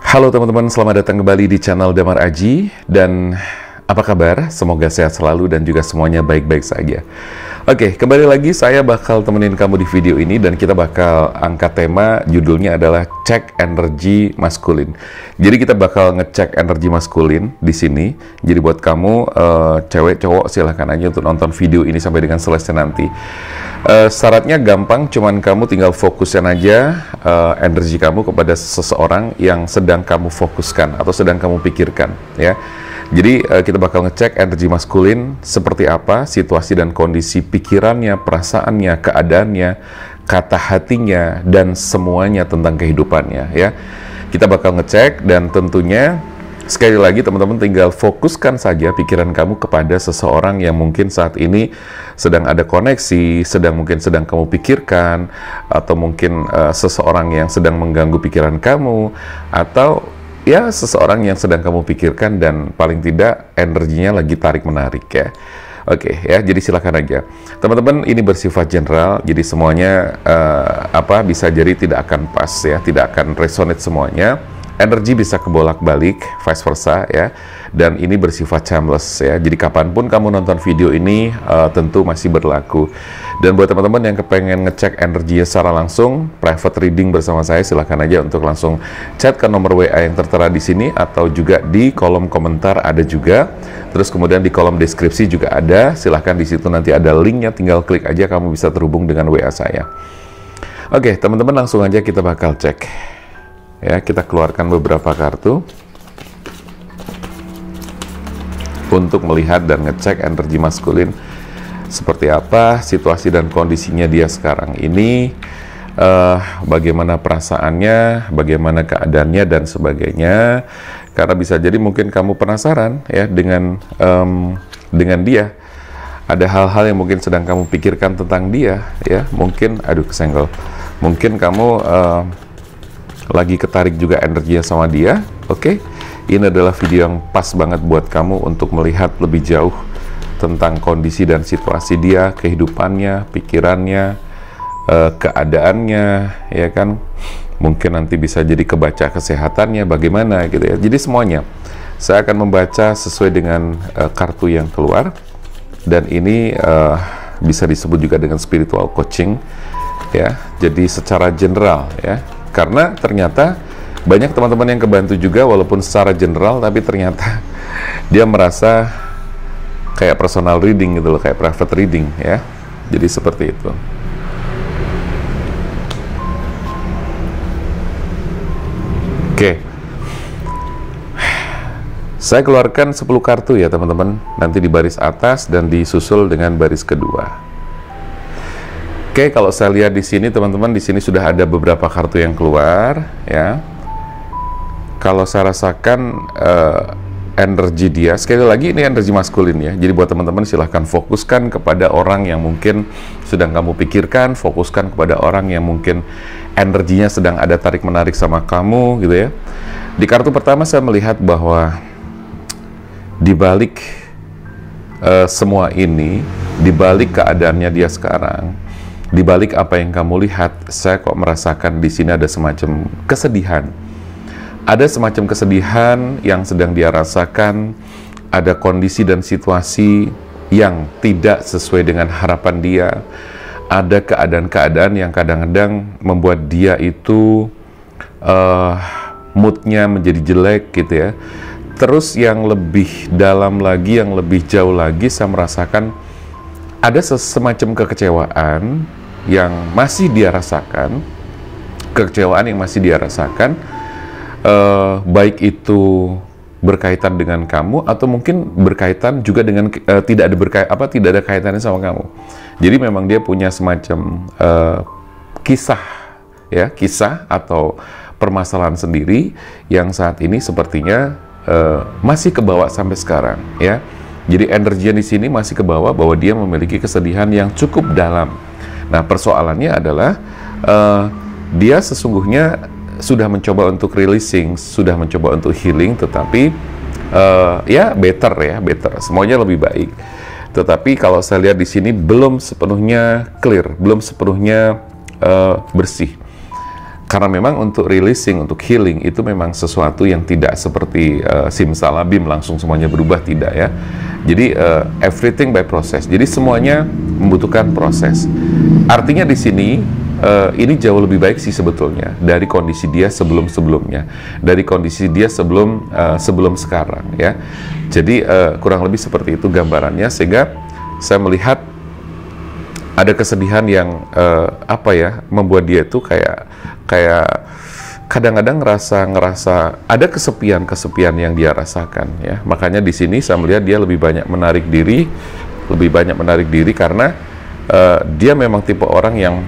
Halo teman-teman, selamat datang kembali di channel Damar Aji. Dan apa kabar? Semoga sehat selalu dan juga semuanya baik-baik saja. Oke, kembali lagi saya bakal temenin kamu di video ini dan kita bakal angkat tema, judulnya adalah cek energi maskulin. Jadi kita bakal ngecek energi maskulin di sini. Jadi buat kamu cewek cowok silahkan aja untuk nonton video ini sampai dengan selesai nanti. Syaratnya gampang, cuman kamu tinggal fokuskan aja energi kamu kepada seseorang yang sedang kamu fokuskan atau sedang kamu pikirkan, ya. Jadi kita bakal ngecek energi maskulin seperti apa, situasi dan kondisi pikirannya, perasaannya, keadaannya, kata hatinya, dan semuanya tentang kehidupannya, ya. Kita bakal ngecek dan tentunya sekali lagi teman-teman tinggal fokuskan saja pikiran kamu kepada seseorang yang mungkin saat ini sedang ada koneksi, mungkin sedang kamu pikirkan, atau mungkin seseorang yang sedang mengganggu pikiran kamu, atau ya seseorang yang sedang kamu pikirkan dan paling tidak energinya lagi tarik-menarik, ya. Oke, ya, jadi silakan aja. Teman-teman, ini bersifat general, jadi semuanya bisa jadi tidak akan pas, ya, tidak akan resonate semuanya. Energi bisa kebolak-balik, vice versa, ya. Dan ini bersifat timeless, ya. Jadi kapanpun kamu nonton video ini tentu masih berlaku. Dan buat teman-teman yang kepengen ngecek energinya secara langsung, private reading bersama saya, silahkan aja untuk langsung chat ke nomor WA yang tertera di sini, atau juga di kolom komentar ada juga. Terus kemudian di kolom deskripsi juga ada. Silahkan di situ nanti ada linknya, tinggal klik aja, kamu bisa terhubung dengan WA saya. Oke, teman-teman, langsung aja kita bakal cek. Ya, kita keluarkan beberapa kartu untuk melihat dan ngecek energi maskulin seperti apa situasi dan kondisinya dia sekarang ini, bagaimana perasaannya, bagaimana keadaannya dan sebagainya. Karena bisa jadi mungkin kamu penasaran, ya, dengan dia. Ada hal-hal yang mungkin sedang kamu pikirkan tentang dia, ya. Mungkin, aduh, kesenggol. Mungkin kamu lagi ketarik juga energinya sama dia. Oke, ini adalah video yang pas banget buat kamu untuk melihat lebih jauh tentang kondisi dan situasi dia, kehidupannya, pikirannya, keadaannya, ya kan. Mungkin nanti bisa jadi kebaca kesehatannya bagaimana gitu, ya. Jadi semuanya saya akan membaca sesuai dengan kartu yang keluar, dan ini bisa disebut juga dengan spiritual coaching, ya. Jadi secara general, ya. Karena ternyata banyak teman-teman yang kebantu juga walaupun secara general, tapi ternyata dia merasa kayak personal reading gitu loh, kayak private reading, ya. Jadi seperti itu. Oke. Saya keluarkan 10 kartu, ya teman-teman. Nanti di baris atas dan disusul dengan baris kedua. Oke, kalau saya lihat di sini teman-teman, di sini sudah ada beberapa kartu yang keluar, ya. Kalau saya rasakan energi dia, sekali lagi ini energi maskulin, ya. Jadi buat teman-teman silahkan fokuskan kepada orang yang mungkin sedang kamu pikirkan, fokuskan kepada orang yang mungkin energinya sedang ada tarik-menarik sama kamu, gitu, ya. Di kartu pertama saya melihat bahwa di balik semua ini, di balik keadaannya dia sekarang, di balik apa yang kamu lihat, saya kok merasakan di sini ada semacam kesedihan. Ada semacam kesedihan yang sedang dia rasakan, ada kondisi dan situasi yang tidak sesuai dengan harapan dia, ada keadaan-keadaan yang kadang-kadang membuat dia itu moodnya menjadi jelek, gitu, ya. Terus yang lebih dalam lagi, yang lebih jauh lagi, saya merasakan ada semacam kekecewaan yang masih dia rasakan, baik itu berkaitan dengan kamu atau mungkin berkaitan juga dengan tidak ada kaitannya sama kamu. Jadi memang dia punya semacam kisah, ya, kisah atau permasalahan sendiri yang saat ini sepertinya masih kebawa sampai sekarang, ya. Jadi energinya di sini masih kebawa bahwa dia memiliki kesedihan yang cukup dalam. Nah, persoalannya adalah dia sesungguhnya sudah mencoba untuk releasing, sudah mencoba untuk healing, tetapi ya better, semuanya lebih baik. Tetapi kalau saya lihat di sini belum sepenuhnya clear, belum sepenuhnya bersih. Karena memang untuk releasing, untuk healing itu memang sesuatu yang tidak seperti simsalabim langsung semuanya berubah, tidak ya. Jadi everything by process. Jadi semuanya membutuhkan proses. Artinya di sini ini jauh lebih baik sih sebetulnya dari kondisi dia sebelum-sebelumnya, dari kondisi dia sebelum sekarang ya. Jadi kurang lebih seperti itu gambarannya, sehingga saya melihat ada kesedihan yang apa ya, membuat dia itu kayak kadang-kadang ngerasa ada kesepian yang dia rasakan ya. Makanya di sini saya melihat dia lebih banyak menarik diri karena dia memang tipe orang yang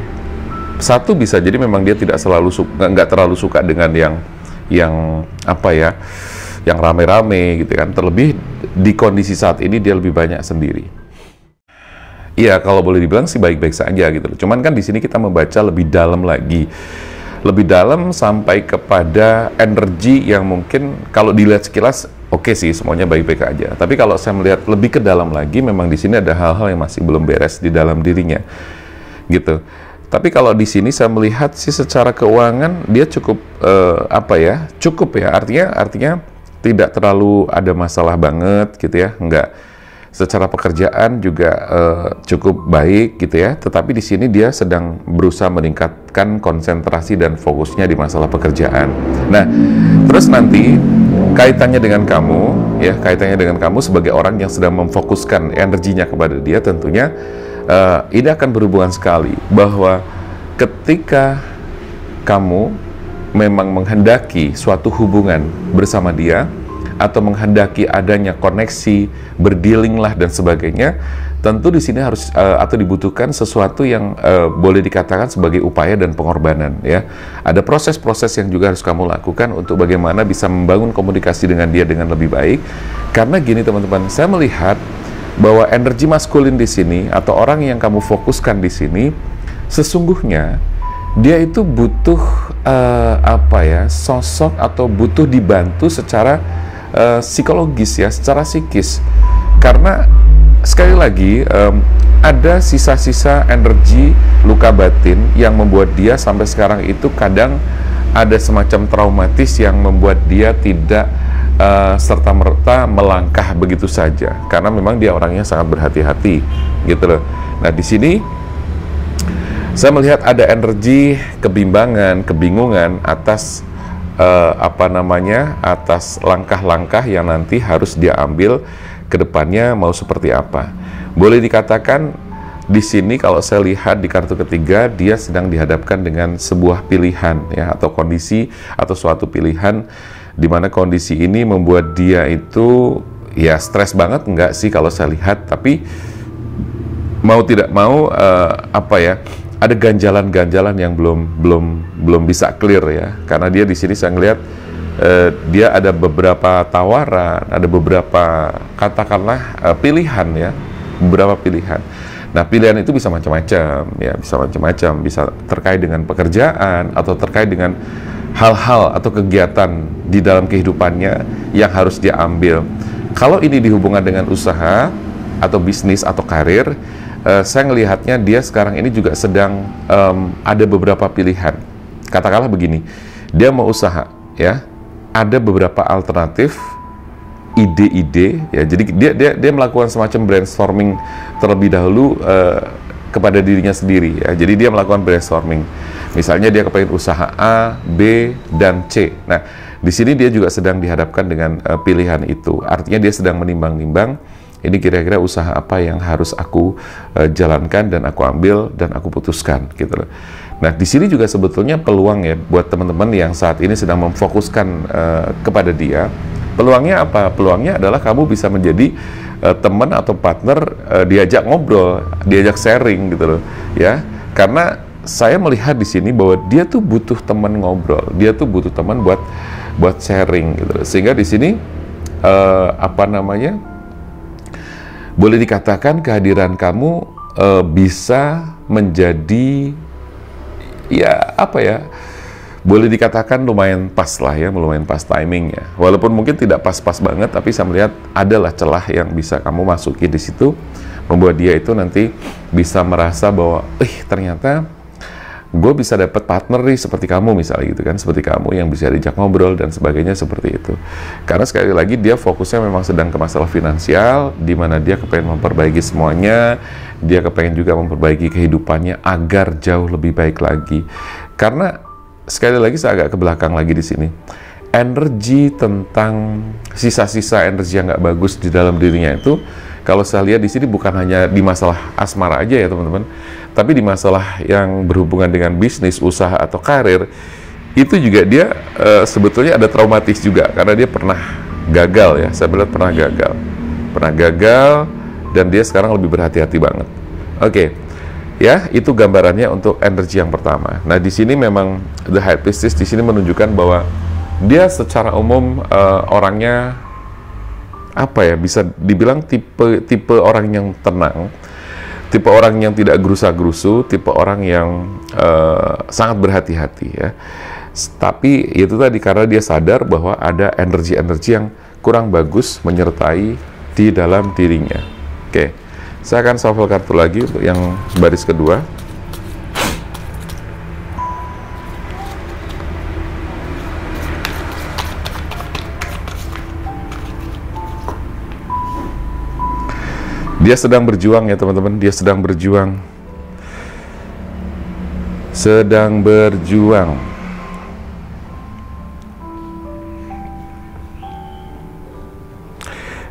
satu, bisa jadi memang dia nggak terlalu suka dengan yang apa ya, yang rame-rame gitu kan. Terlebih di kondisi saat ini dia lebih banyak sendiri. Iya, kalau boleh dibilang sih baik-baik saja gitu loh. Cuman kan di sini kita membaca lebih dalam lagi. Lebih dalam sampai kepada energi yang mungkin kalau dilihat sekilas oke sih, semuanya baik-baik aja. Tapi kalau saya melihat lebih ke dalam lagi, memang di sini ada hal-hal yang masih belum beres di dalam dirinya. Gitu. Tapi kalau di sini saya melihat sih secara keuangan dia cukup apa ya? Cukup ya. Artinya tidak terlalu ada masalah banget gitu ya. Enggak. Secara pekerjaan juga cukup baik gitu ya, tetapi di sini dia sedang berusaha meningkatkan konsentrasi dan fokusnya di masalah pekerjaan. Nah, terus nanti kaitannya dengan kamu sebagai orang yang sedang memfokuskan energinya kepada dia, tentunya ini akan berhubungan sekali bahwa ketika kamu memang menghendaki suatu hubungan bersama dia, atau menghendaki adanya koneksi, berdilinglah dan sebagainya, tentu di sini harus atau dibutuhkan sesuatu yang boleh dikatakan sebagai upaya dan pengorbanan ya. Ada proses-proses yang juga harus kamu lakukan untuk bagaimana bisa membangun komunikasi dengan dia dengan lebih baik. Karena gini teman-teman, saya melihat bahwa energi maskulin di sini atau orang yang kamu fokuskan di sini sesungguhnya dia itu butuh apa ya, sosok atau butuh dibantu secara psikologis ya, secara psikis. Karena sekali lagi ada sisa-sisa energi luka batin yang membuat dia sampai sekarang itu kadang ada semacam traumatis yang membuat dia tidak serta-merta melangkah begitu saja, karena memang dia orangnya sangat berhati-hati gitu loh. Nah di sini saya melihat ada energi kebimbangan, kebingungan atas atas langkah-langkah yang nanti harus dia ambil ke depannya mau seperti apa. Boleh dikatakan di sini kalau saya lihat di kartu ketiga, dia sedang dihadapkan dengan sebuah pilihan ya, atau kondisi atau suatu pilihan di mana kondisi ini membuat dia itu ya stres banget, enggak sih kalau saya lihat, tapi mau tidak mau ada ganjalan-ganjalan yang belum bisa clear ya, karena dia di sini saya ngelihat dia ada beberapa tawaran, ada beberapa katakanlah pilihan ya, beberapa pilihan. Nah pilihan itu bisa macam-macam ya, bisa terkait dengan pekerjaan atau terkait dengan hal-hal atau kegiatan di dalam kehidupannya yang harus dia ambil. Kalau ini dihubungkan dengan usaha atau bisnis atau karir, saya ngelihatnya dia sekarang ini juga sedang ada beberapa pilihan. Katakanlah begini, dia mau usaha ya, ada beberapa alternatif ide-ide ya. Jadi dia melakukan semacam brainstorming terlebih dahulu kepada dirinya sendiri ya. Jadi dia melakukan brainstorming. Misalnya dia kepengen usaha A, B, dan C. Nah, di sini dia juga sedang dihadapkan dengan pilihan itu. Artinya dia sedang menimbang-nimbang, ini kira-kira usaha apa yang harus aku jalankan dan aku ambil dan aku putuskan gitu loh. Nah di sini juga sebetulnya peluang ya buat teman-teman yang saat ini sedang memfokuskan kepada dia. Peluangnya apa? Peluangnya adalah kamu bisa menjadi teman atau partner, diajak ngobrol, diajak sharing gitu loh ya. Karena saya melihat di sini bahwa dia tuh butuh teman ngobrol, dia tuh butuh teman buat sharing gitu loh. Sehingga di sini boleh dikatakan kehadiran kamu bisa menjadi boleh dikatakan lumayan pas lah ya, lumayan pas timingnya. Walaupun mungkin tidak pas-pas banget, tapi saya melihat adalah celah yang bisa kamu masuki di situ, membuat dia itu nanti bisa merasa bahwa ternyata gue bisa dapat partner nih seperti kamu misalnya gitu kan, seperti kamu yang bisa diajak ngobrol dan sebagainya seperti itu. Karena sekali lagi dia fokusnya memang sedang ke masalah finansial, di mana dia kepengen memperbaiki semuanya, dia kepengen juga memperbaiki kehidupannya agar jauh lebih baik lagi. Karena sekali lagi saya agak ke belakang lagi di sini, energi tentang sisa-sisa energi yang nggak bagus di dalam dirinya itu, kalau saya lihat di sini bukan hanya di masalah asmara aja ya teman-teman, tapi di masalah yang berhubungan dengan bisnis, usaha, atau karir, itu juga dia sebetulnya ada traumatis juga, karena dia pernah gagal ya, saya melihat pernah gagal, dan dia sekarang lebih berhati-hati banget. Oke, ya itu gambarannya untuk energi yang pertama. Nah di sini memang The High Priestess di sini menunjukkan bahwa dia secara umum orangnya apa ya, bisa dibilang tipe orang yang tenang, tipe orang yang tidak gerusa-gerusu, tipe orang yang sangat berhati-hati ya. Tapi itu tadi karena dia sadar bahwa ada energi-energi yang kurang bagus menyertai di dalam dirinya. Oke, saya akan shuffle kartu lagi untuk yang baris kedua. Dia sedang berjuang ya teman-teman, dia sedang berjuang. Sedang berjuang.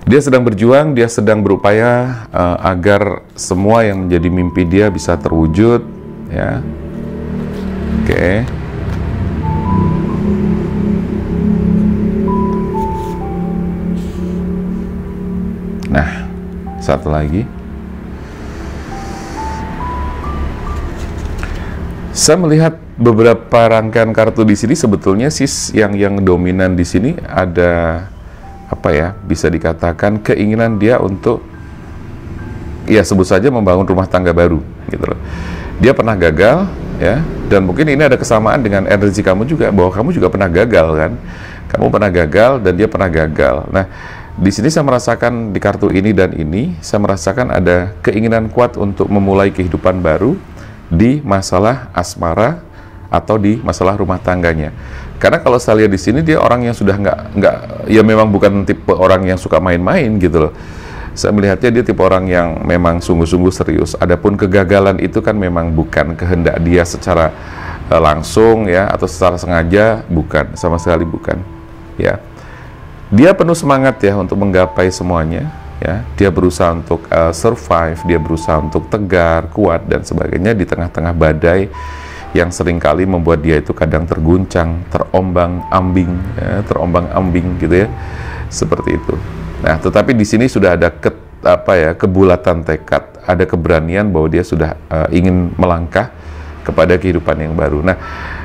Dia sedang berjuang, dia sedang berupaya agar semua yang menjadi mimpi dia bisa terwujud ya. Oke. Nah, satu lagi, saya melihat beberapa rangkaian kartu di sini sebetulnya yang dominan di sini ada apa ya, bisa dikatakan keinginan dia untuk ya sebut saja membangun rumah tangga baru gitu loh. Dia pernah gagal ya, dan mungkin ini ada kesamaan dengan energi kamu juga, bahwa kamu juga pernah gagal kan, kamu pernah gagal dan dia pernah gagal. Nah di sini saya merasakan di kartu ini dan ini, saya merasakan ada keinginan kuat untuk memulai kehidupan baru di masalah asmara atau di masalah rumah tangganya. Karena kalau saya lihat di sini dia orang yang sudah nggak, ya memang bukan tipe orang yang suka main-main gitu loh. Saya melihatnya dia tipe orang yang memang sungguh-sungguh serius. Adapun kegagalan itu kan memang bukan kehendak dia secara langsung ya, atau secara sengaja, bukan, sama sekali bukan ya. Dia penuh semangat ya untuk menggapai semuanya ya. Dia berusaha untuk survive, dia berusaha untuk tegar, kuat dan sebagainya di tengah-tengah badai yang seringkali membuat dia itu kadang terguncang, terombang-ambing ya, terombang-ambing gitu ya. Seperti itu. Nah, tetapi di sini sudah ada kebulatan tekad, ada keberanian bahwa dia sudah ingin melangkah kepada kehidupan yang baru. Nah,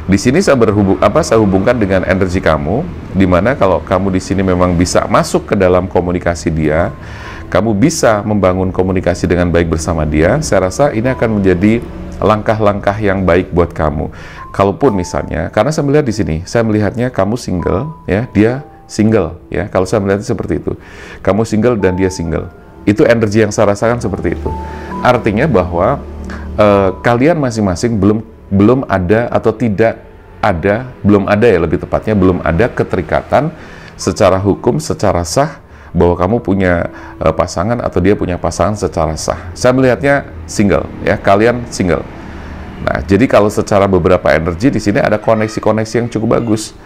di sini saya hubungkan dengan energi kamu, di mana kalau kamu di sini memang bisa masuk ke dalam komunikasi dia, kamu bisa membangun komunikasi dengan baik bersama dia, saya rasa ini akan menjadi langkah-langkah yang baik buat kamu. Kalaupun misalnya, karena saya melihat di sini, saya melihatnya kamu single, ya, dia single, ya. Kalau saya melihatnya seperti itu, kamu single dan dia single, itu energi yang saya rasakan seperti itu. Artinya bahwa kalian masing-masing belum ada atau tidak ada, belum ada ya lebih tepatnya, belum ada keterikatan secara hukum, secara sah, bahwa kamu punya pasangan atau dia punya pasangan secara sah. Saya melihatnya single, ya, kalian single. Nah, jadi kalau secara beberapa energi di sini ada koneksi-koneksi yang cukup bagus.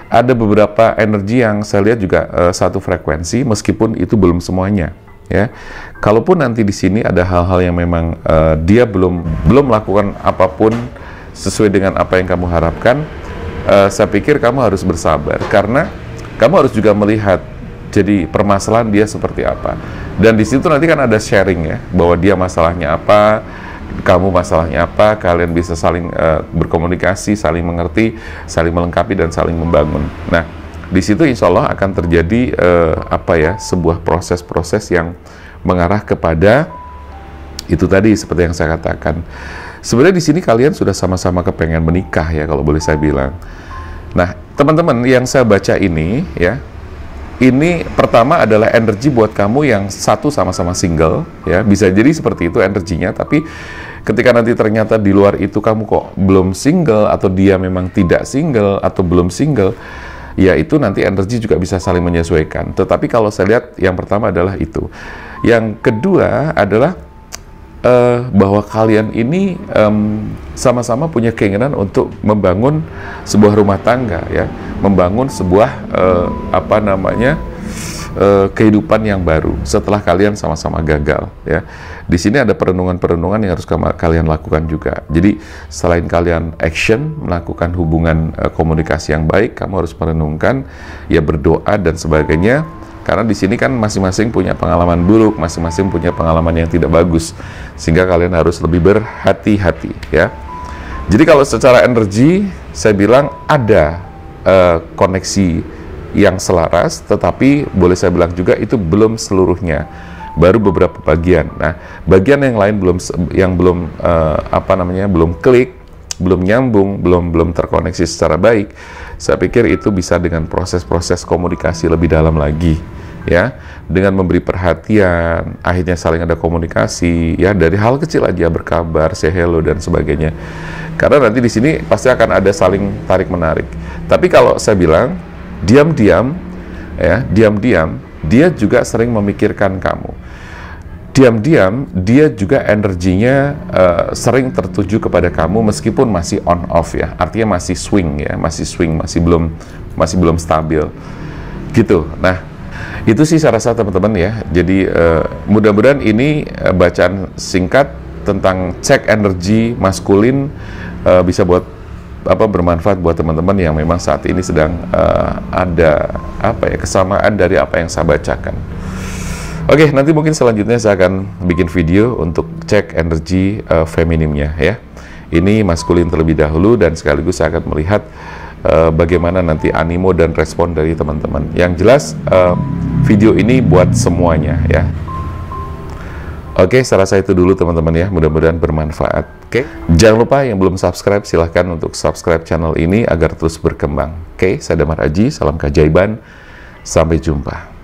Ada beberapa energi yang saya lihat juga satu frekuensi, meskipun itu belum semuanya, ya. Kalaupun nanti di sini ada hal-hal yang memang dia belum melakukan apapun sesuai dengan apa yang kamu harapkan, saya pikir kamu harus bersabar, karena kamu harus juga melihat jadi permasalahan dia seperti apa. Dan di situ nanti kan ada sharing ya, bahwa dia masalahnya apa, kamu masalahnya apa, kalian bisa saling berkomunikasi, saling mengerti, saling melengkapi dan saling membangun. Nah, di situ insya Allah akan terjadi sebuah proses-proses yang mengarah kepada itu tadi seperti yang saya katakan. Sebenarnya di sini kalian sudah sama-sama kepengen menikah ya, kalau boleh saya bilang. Nah, teman-teman yang saya baca ini ya, ini pertama adalah energi buat kamu yang satu sama-sama single ya, bisa jadi seperti itu energinya, tapi ketika nanti ternyata di luar itu kamu kok belum single, atau dia memang tidak single, atau belum single, ya itu nanti energi juga bisa saling menyesuaikan. Tetapi kalau saya lihat yang pertama adalah itu. Yang kedua adalah bahwa kalian ini sama-sama punya keinginan untuk membangun sebuah rumah tangga, ya, membangun sebuah kehidupan yang baru setelah kalian sama-sama gagal, ya. Di sini ada perenungan-perenungan yang harus kalian lakukan juga. Jadi selain kalian action, melakukan hubungan komunikasi yang baik, kamu harus merenungkan, ya, berdoa dan sebagainya. Karena di sini kan masing-masing punya pengalaman buruk, masing-masing punya pengalaman yang tidak bagus, sehingga kalian harus lebih berhati-hati, ya. Jadi kalau secara energi, saya bilang ada koneksi yang selaras, tetapi boleh saya bilang juga itu belum seluruhnya, baru beberapa bagian. Nah, bagian yang lain belum klik, belum nyambung, belum terkoneksi secara baik. Saya pikir itu bisa dengan proses-proses komunikasi lebih dalam lagi, ya, dengan memberi perhatian, akhirnya saling ada komunikasi, ya, dari hal kecil aja, berkabar, say hello dan sebagainya. Karena nanti di sini pasti akan ada saling tarik menarik. Tapi kalau saya bilang diam-diam, ya, diam-diam dia juga sering memikirkan kamu. Diam-diam dia juga energinya sering tertuju kepada kamu meskipun masih on off, ya. Artinya masih swing, ya, masih swing, masih belum stabil. Gitu. Nah, itu sih saya rasa teman-teman, ya. Jadi mudah-mudahan ini bacaan singkat tentang cek energi maskulin bisa bermanfaat buat teman-teman yang memang saat ini sedang ada kesamaan dari apa yang saya bacakan. Oke, nanti mungkin selanjutnya saya akan bikin video untuk cek energi feminimnya, ya. Ini maskulin terlebih dahulu, dan sekaligus saya akan melihat bagaimana nanti animo dan respon dari teman-teman. Yang jelas video ini buat semuanya, ya. Oke, saya rasa itu dulu teman-teman, ya. Mudah-mudahan bermanfaat. Oke, jangan lupa yang belum subscribe, silahkan untuk subscribe channel ini agar terus berkembang. Oke, saya Damar Aji, salam keajaiban, sampai jumpa.